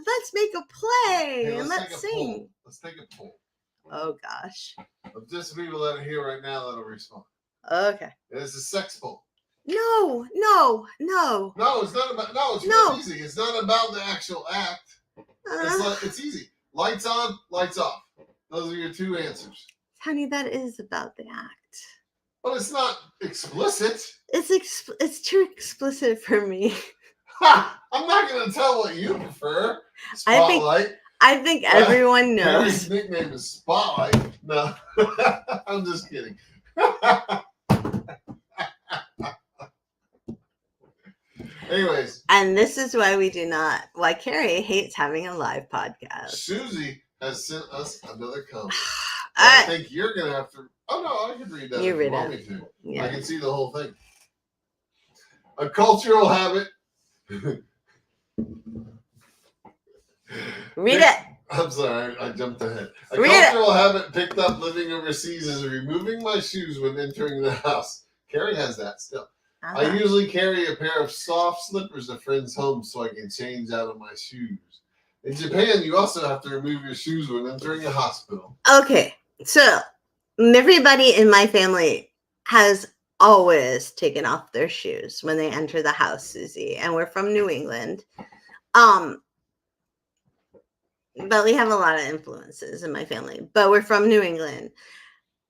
let's make a play Hey, and let's sing. Poll. Let's take a poll. Oh gosh. Of just people that are here right now that'll respond. Okay. It's a sex poll. No. No, it's not about. No, it's real easy. It's not about the actual act. It's easy. Lights on, lights off. Those are your two answers. Honey, that is about the act. But it's not explicit. It's too explicit for me. Ha! I'm not going to tell what you prefer. Spotlight. I think everyone knows. Harry's nickname is Spotlight. No, I'm just kidding. Anyways. And this is why Carrie hates having a live podcast. Susie has sent us another comment. I think you're going to have to. Oh, no, I can read that if you want me to. Yeah. I can see the whole thing. A cultural habit. Read it. I'm sorry, I jumped ahead. A cultural habit picked up living overseas is removing my shoes when entering the house. Carrie has that still. Uh-huh. I usually carry a pair of soft slippers to friends' homes so I can change out of my shoes. In Japan, you also have to remove your shoes when entering a hospital. Okay, so everybody in my family has always taken off their shoes when they enter the house, Susie, and we're from New England. But we have a lot of influences in my family, but we're from New England,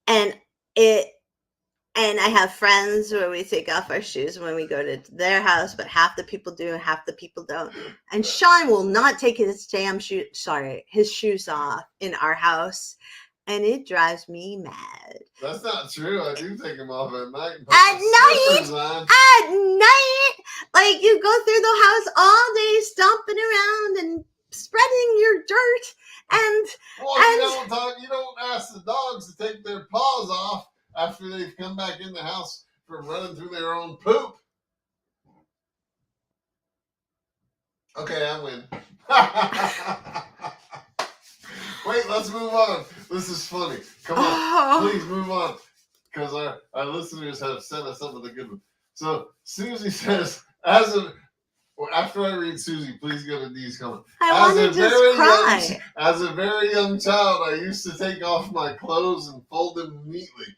and I have friends where we take off our shoes when we go to their house, but half the people do and half the people don't. And Sean will not take his shoes off in our house, and it drives me mad. That's not true. I do take them off at night. At night, like you go through the house all day stomping around and spreading your dirt and you don't ask the dogs to take their paws off after they've come back in the house from running through their own poop. Okay, I win. Wait, let's move on. This is funny. Come on, please move on. Because our listeners have sent us some of the good ones. So Susie says, after I read Susie, please go to Dee's comment. As a very young child, I used to take off my clothes and fold them neatly.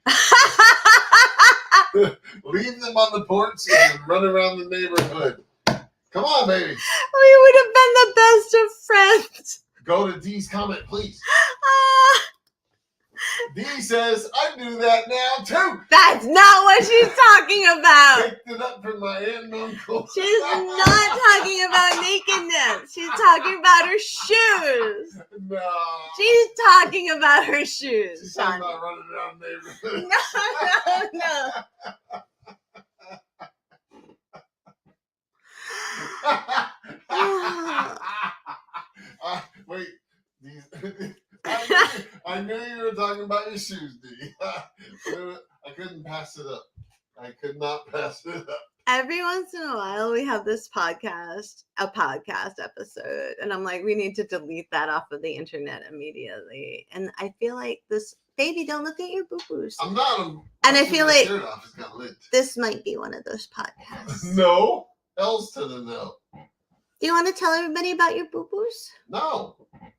Leave them on the porch and run around the neighborhood. Come on, baby. We would have been the best of friends. Go to Dee's comment, please. Dee says, I do that now, too. That's not what she's talking about. Picked it up from my aunt and uncle. She's not talking about nakedness. She's talking about her shoes. No. She's talking about her shoes. She's talking about running around the neighborhood. No. Wait. I knew you were talking about your shoes, Dee. I couldn't pass it up. I could not pass it up. Every once in a while, we have this podcast episode, and I'm like, we need to delete that off of the internet immediately. And I feel like this, baby, don't look at your boo-boos. I'm not. And I feel like got this might be one of those podcasts. No. Else to the no. Do you want to tell everybody about your boo-boos? No.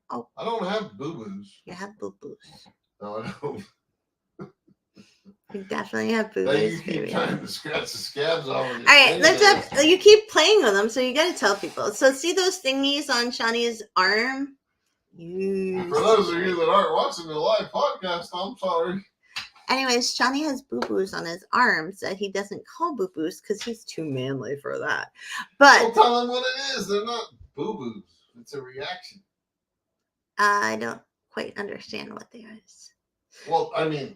Oh. I don't have boo-boos. You have boo-boos. No, I don't. You definitely have boo-boos. You keep trying to scratch the scabs off of your All right, you keep playing with them, so you got to tell people. So see those thingies on Shawnee's arm? For those of you that aren't watching the live podcast, I'm sorry. Anyways, Shawnee has boo-boos on his arms that he doesn't call boo-boos because he's too manly for that. But well, tell him what it is. They're not boo-boos. It's a reaction. I don't quite understand what they are. Well, I mean,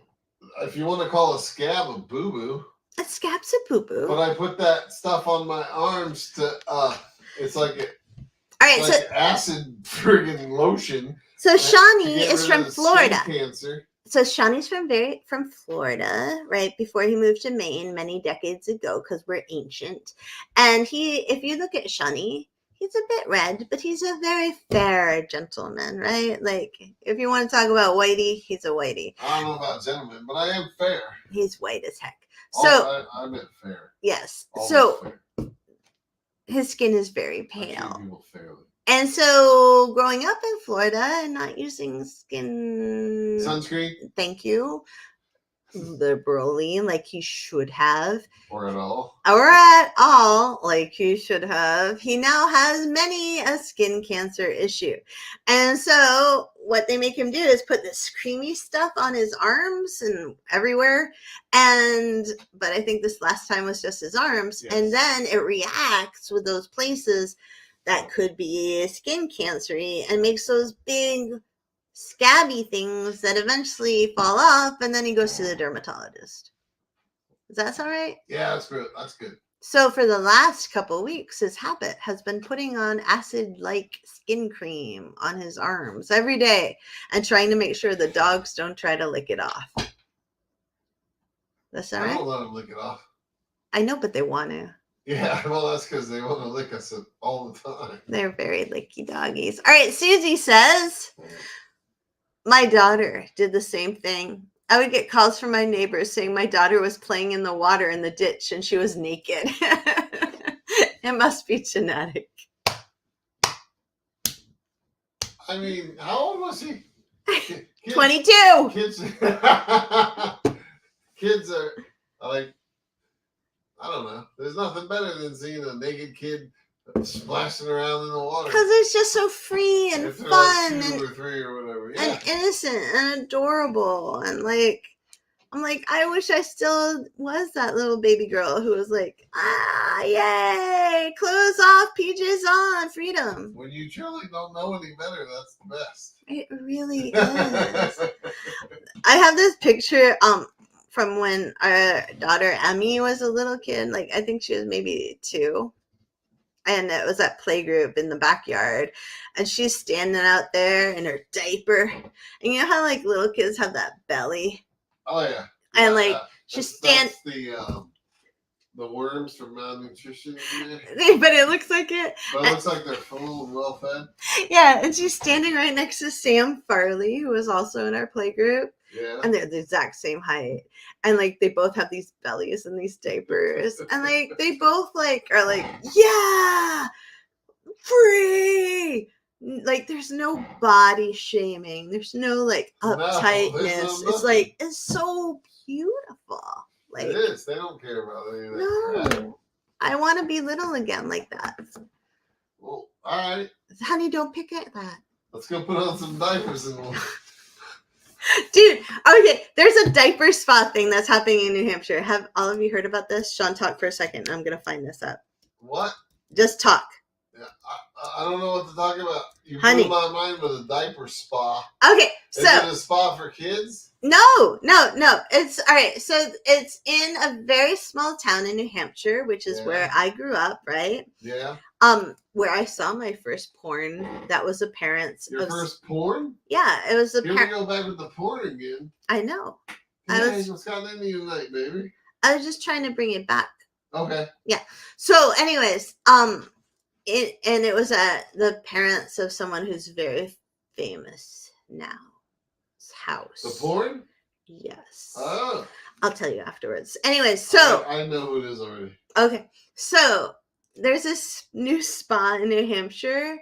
if you want to call a scab a boo-boo. A scab's a boo-boo. But I put that stuff on my arms to, it's like acid friggin' lotion. So Shawnee is from Florida. Cancer. So Shawnee's from Florida, right before he moved to Maine many decades ago, because we're ancient. And if you look at Shawnee, he's a bit red, but he's a very fair gentleman, right? Like, if you want to talk about whitey, he's a whitey. I don't know about gentleman, but I am fair. He's white as heck. So I meant fair. Yes. Always so fair. His skin is very pale. I treat people fairly. And so growing up in Florida and not using sunscreen, thank you, liberally like he should have, or at all like he should have, he now has many a skin cancer issue. And so what they make him do is put this creamy stuff on his arms and everywhere, but I think this last time was just his arms. Yes. And then it reacts with those places that could be skin cancery and makes those big scabby things that eventually fall off, and then he goes to the dermatologist. Does that sound right? Yeah, that's good. That's good. So for the last couple of weeks, his habit has been putting on acid-like skin cream on his arms every day and trying to make sure the dogs don't try to lick it off. That's all right? I don't let them lick it off. I know, but they want to. Yeah, well, that's because they want to lick us all the time. They're very licky doggies. All right, Susie says, my daughter did the same thing. I would get calls from my neighbors saying my daughter was playing in the water in the ditch and she was naked. It must be genetic. I mean, how old was she? 22. Kids are like, I don't know. There's nothing better than seeing a naked kid splashing around in the water. Because it's just so free and fun like 2 or 3 or whatever. Yeah. And innocent and adorable. And like, I'm like, I wish I still was that little baby girl who was like, yay, clothes off, PJs on, freedom. When you truly don't know any better, that's the best. It really is. I have this picture, from when our daughter Emmy was a little kid. Like, I think she was maybe 2. And it was at playgroup in the backyard. And she's standing out there in her diaper. And you know how, like, little kids have that belly? Oh, yeah. And, like, she's That's the worms from malnutrition in there. But it looks like it. But it looks like they're full and well fed. Yeah, and she's standing right next to Sam Farley, who was also in our playgroup. Yeah. And they're the exact same height. And like they both have these bellies and these diapers. And like they both like are like, yeah, free. Like there's no body shaming. There's no like uptightness. No, it's like, it's so beautiful. Like, it is. They don't care about any of that crap. no, I want to be little again like that. Well, all right. Honey, don't pick at that. Let's go put on some diapers and we'll... Dude, okay, there's a diaper spa thing that's happening in New Hampshire. Have all of you heard about this? Sean, talk for a second. I'm going to find this up. What? Just talk. Yeah, I don't know what to talk about. You Honey. blew my mind with a diaper spa. Okay, so... Is it a spa for kids? No. It's, all right, so it's in a very small town in New Hampshire, which is where I grew up, right? Yeah. Where I saw my first porn. That was a parent's... Your first porn? Yeah, it was a Here we go back with the porn again. I know. What's got into you tonight, baby? I was just trying to bring it back. Okay. Yeah. So, anyways, it was at the parents of someone who's very famous now. House. The porn? Yes. Oh. I'll tell you afterwards. Anyways, so I know who it is already. Okay. So there's this new spa in New Hampshire,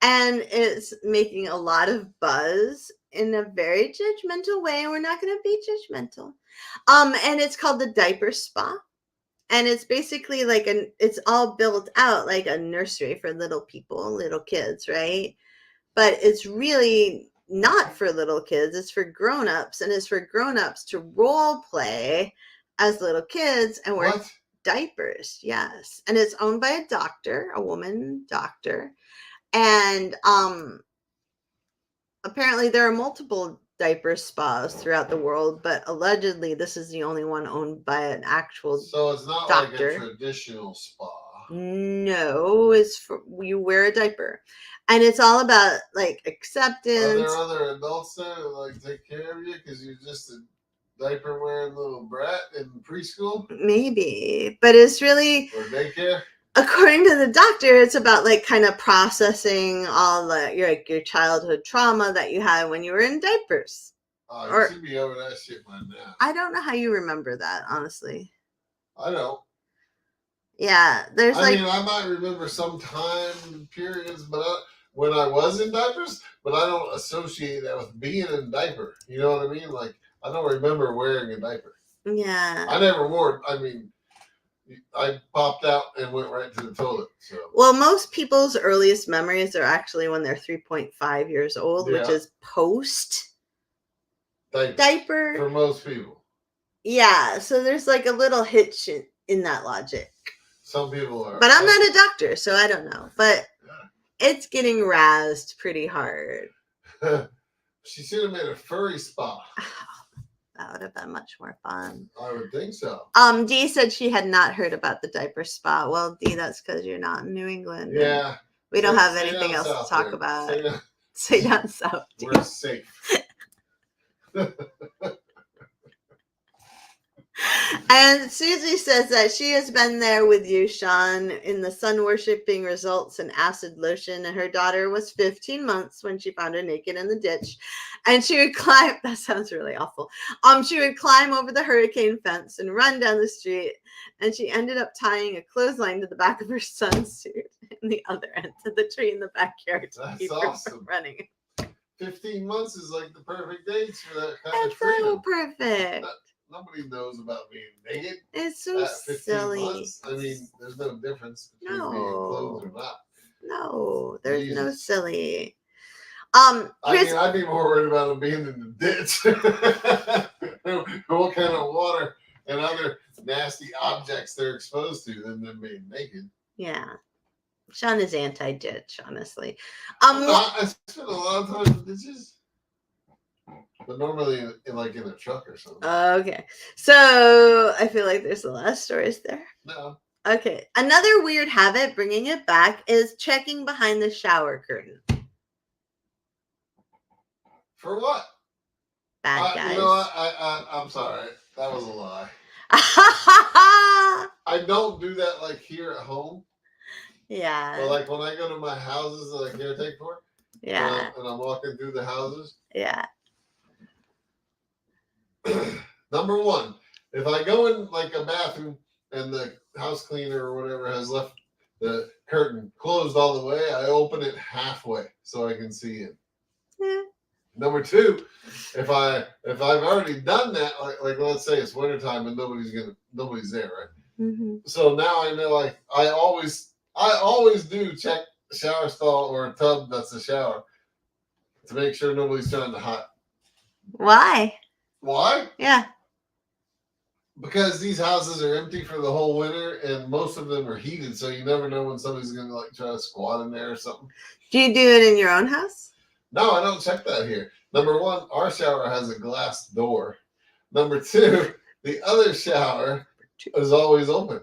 and it's making a lot of buzz in a very judgmental way, and we're not going to be judgmental. And it's called the Diaper Spa. And it's basically like it's all built out like a nursery for little people, little kids, right? But it's really not for little kids. It's for grown-ups, and it's for grown-ups to role play as little kids and wear diapers. Yes. And it's owned by a doctor, a woman doctor. And apparently there are multiple diaper spas throughout the world, but allegedly this is the only one owned by an actual So it's not doctor. Like a traditional spa. No, it's for you wear a diaper, and it's all about like acceptance. Are there other adults there that like take care of you because you're just a diaper wearing little brat in preschool? Maybe, but it's really or daycare. According to the doctor, it's about like kind of processing all your childhood trauma that you had when you were in diapers. Oh, you should be over that shit by now. I don't know how you remember that, honestly. I don't. Yeah, I mean, I might remember some time periods, but when I was in diapers, but I don't associate that with being in a diaper. You know what I mean? Like, I don't remember wearing a diaper. Yeah. I never wore it. I mean, I popped out and went right to the toilet. So. Well, most people's earliest memories are actually when they're 3.5 years old, which is post diaper. For most people. Yeah, so there's like a little hitch in that logic. Some people are. But I'm not a doctor, so I don't know. But it's getting razzed pretty hard. She should have made a furry spa. That would have been much more fun. I would think so. Dee said she had not heard about the diaper spa. Well, Dee, that's because you're not in New England. Yeah. We don't have anything else to talk about. Stay down south. Dee. We're safe. And Susie says that she has been there with you, Sean, in the sun worshipping results in acid lotion, and her daughter was 15 months when she found her naked in the ditch, and she would climb. That sounds really awful. She would climb over the hurricane fence and run down the street, and she ended up tying a clothesline to the back of her son's suit in the other end of the tree in the backyard to keep her from running. 15 months is like the perfect age for that kind of freedom. So perfect. Nobody knows about being naked. It's so silly. Months. I mean, there's no difference between being clothed or not. No, there's no silly. I mean, I'd be more worried about them being in the ditch. What kind of water and other nasty objects they're exposed to than them being naked. Yeah. Sean is anti-ditch, honestly. I spend a lot of time in ditches. But normally in a truck or something. Okay. So I feel like there's a lot of stories there. No. Okay. Another weird habit, bringing it back, is checking behind the shower curtain. For what? Bad guys. You know what? I'm sorry. That was a lie. I don't do that like here at home. Yeah. But like when I go to my houses that I caretake for. Yeah. And I'm walking through the houses. Yeah. Number one, if I go in like a bathroom and the house cleaner or whatever has left the curtain closed all the way, I open it halfway so I can see in. Yeah. Number two, if I've already done that, like let's say it's wintertime and nobody's there, right? Mm-hmm. So now I know, like I always do check shower stall or a tub that's a shower to make sure nobody's trying to hide. Why? Why? Yeah. Because these houses are empty for the whole winter, and most of them are heated, so you never know when somebody's gonna like try to squat in there or something. Do you do it in your own house? No, I don't check that here. Number one, our shower has a glass door. Number two, the other shower is always open.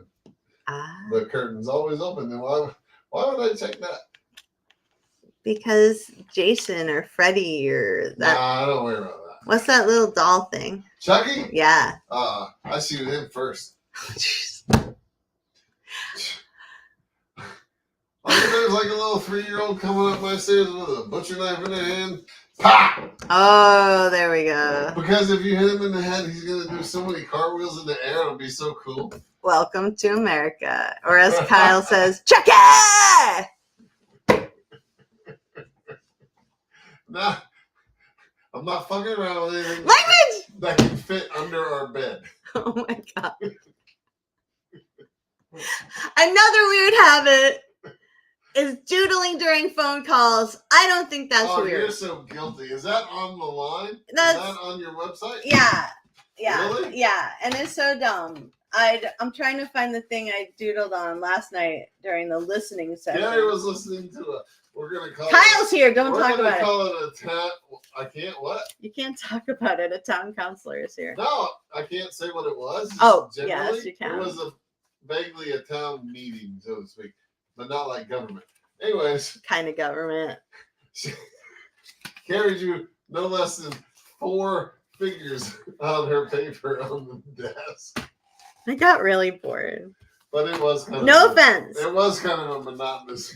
The curtain's always open. Then why would I check that? Because Jason or Freddie or that. Nah, I don't worry about that. What's that little doll thing? Chucky? Yeah. I shoot him first. There's like a little 3-year-old coming up my stairs with a butcher knife in their hand. Pa! Oh, there we go. Because if you hit him in the head, he's gonna do so many cartwheels in the air. It'll be so cool. Welcome to America, or as Kyle says, Chucky! Nah, I'm not fucking around with anything Language that can fit under our bed. Oh my god. Another weird habit is doodling during phone calls. I don't think that's weird. You're so guilty. Is that on the line? Is that on your website? Yeah. Really? Yeah, and it's so dumb. I'm trying to find the thing I doodled on last night during the listening session. Gary was listening to we're going to call Kyle's here. Don't talk about it. We're going to call it a town. I can't what? You can't talk about it. A town counselor is here. No, I can't say what it was. Yes, you can. It was vaguely a town meeting, so to speak, but not like government. Anyways. Kind of government. Carried you no less than 4 figures on her paper on the desk. I got really bored. But it was kind of offense. It was kind of a monotonous.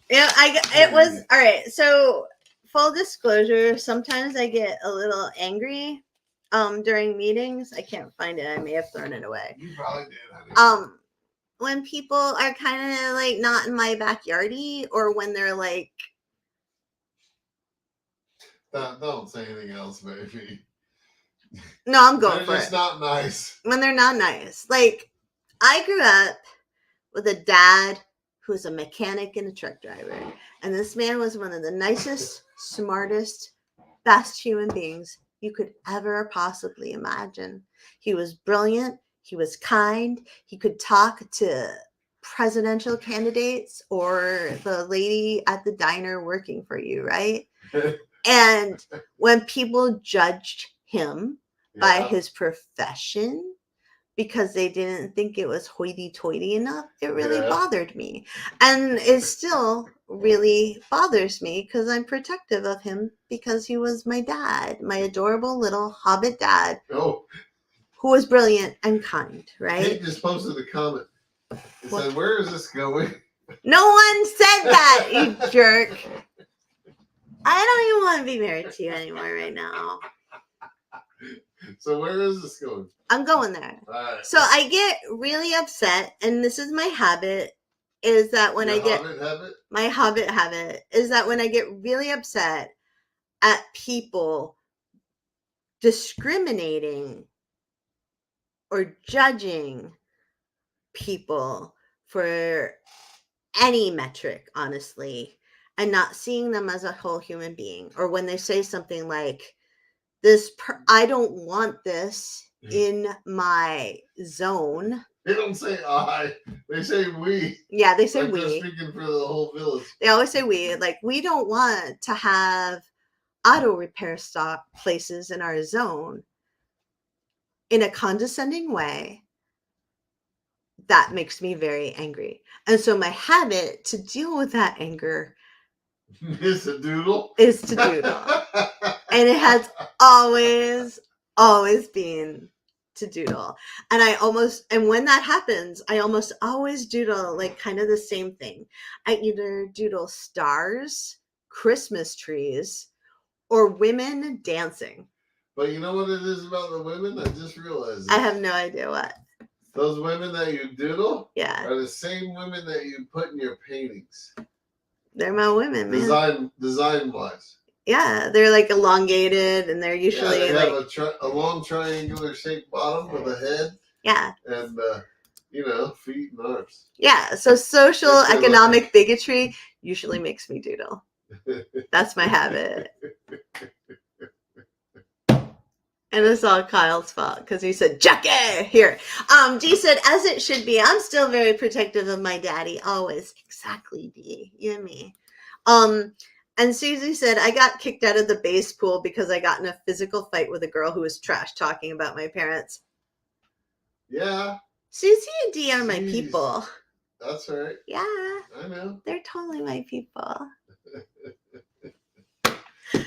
Yeah, it was all right. So full disclosure, sometimes I get a little angry during meetings. I can't find it. I may have thrown it away. You probably did, honey. When people are kind of like not in my backyardy, or when they're like, don't say anything else, baby. No, I'm going for it. They're just not nice. When they're not nice. Like, I grew up with a dad who was a mechanic and a truck driver. And this man was one of the nicest, smartest, best human beings you could ever possibly imagine. He was brilliant. He was kind. He could talk to presidential candidates or the lady at the diner working for you, right? And when people judged him by his profession because they didn't think it was hoity-toity enough, it really bothered me. And it still really bothers me because I'm protective of him because he was my dad, my adorable little hobbit dad, who was brilliant and kind, right? He just posted a comment. He said, "Where is this going?" No one said that, you jerk. I don't even want to be married to you anymore right now. So where is this going? I'm going there. All right. So I get really upset, and this is my habit, is that when my hobbit habit is that when I get really upset at people discriminating or judging people for any metric, honestly, and not seeing them as a whole human being, or when they say something like, I don't want this in my zone. They don't say I. They say we. Yeah, they say like we. They're speaking for the whole village. They always say we. Like, we don't want to have auto repair stop places in our zone in a condescending way. That makes me very angry. And so my habit to deal with that anger is to doodle. And it has always been to doodle. And when that happens, I almost always doodle like kind of the same thing. I either doodle stars, Christmas trees, or women dancing. But you know what it is about the women? I just realized. I have no idea what. Those women that you doodle are the same women that you put in your paintings. They're my women, man. Design wise. Yeah, they're like elongated, and they're usually they have a long triangular shaped bottom with a head. Yeah. And feet and arms. Yeah. So social economic bigotry usually makes me doodle. That's my habit. And it's all Kyle's fault because he said, Jackie! Here. Dee said, as it should be. I'm still very protective of my daddy. Always. Exactly, Dee. You and me. And Susie said, I got kicked out of the base pool because I got in a physical fight with a girl who was trash talking about my parents. Yeah. Susie and Dee are my people. That's right. Yeah. I know. They're totally my people.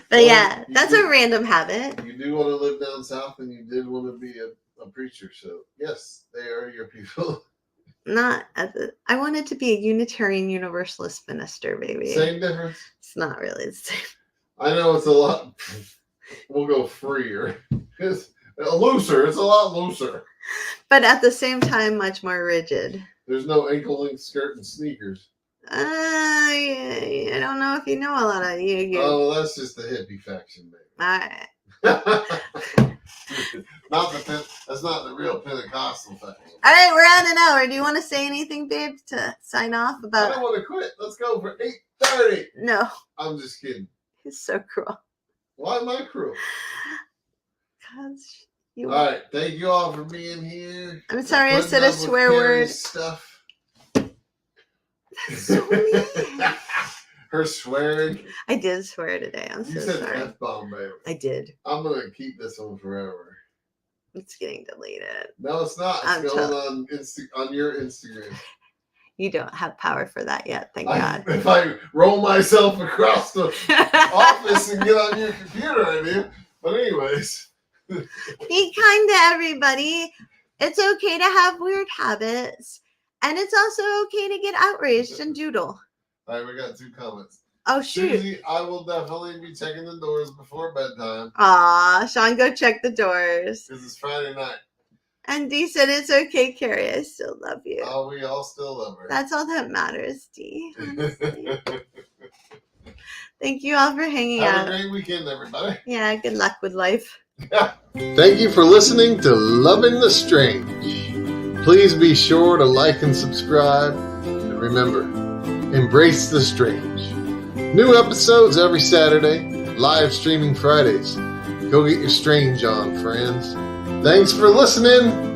But yeah, that's a random habit. You do want to live down south, and you did want to be a preacher. So yes, they are your people. I wanted to be a Unitarian Universalist minister, baby. Same difference. It's not really the same. I know it's a lot. We'll go freer. It's looser. It's a lot looser. But at the same time, much more rigid. There's no ankle-length skirt and sneakers. I don't know if you know a lot of you. Oh, that's just the hippie faction, baby. All right. That's not the real Pentecostal faction. All right, we're at an hour. Do you want to say anything, babe, to sign off about? I don't want to quit. Let's go for 8:30. No. I'm just kidding. He's so cruel. Why am I cruel? Because all right. Thank you all for being here. I'm sorry I said a swear word. Stuff. That's so mean. Her swearing. I did swear today. I'm so sorry. You said F-bomb, baby. I did. I'm going to keep this one forever. It's getting deleted. No, it's not. It's going on your Instagram. You don't have power for that yet, thank God. If I roll myself across the office and get on your computer, I do. But anyways. Be kind to everybody. It's okay to have weird habits. And it's also okay to get outraged and doodle. All right, we got 2 comments. Oh, shoot. Susie, I will definitely be checking the doors before bedtime. Aw, Sean, go check the doors. Because it's Friday night. And Dee said, it's okay, Carrie. I still love you. Oh, we all still love her. That's all that matters, Dee. Thank you all for hanging out. Have a great weekend, everybody. Yeah, good luck with life. Thank you for listening to Loving the Strange. Please be sure to like and subscribe. And remember, embrace the strange. New episodes every Saturday, live streaming Fridays. Go get your strange on, friends. Thanks for listening.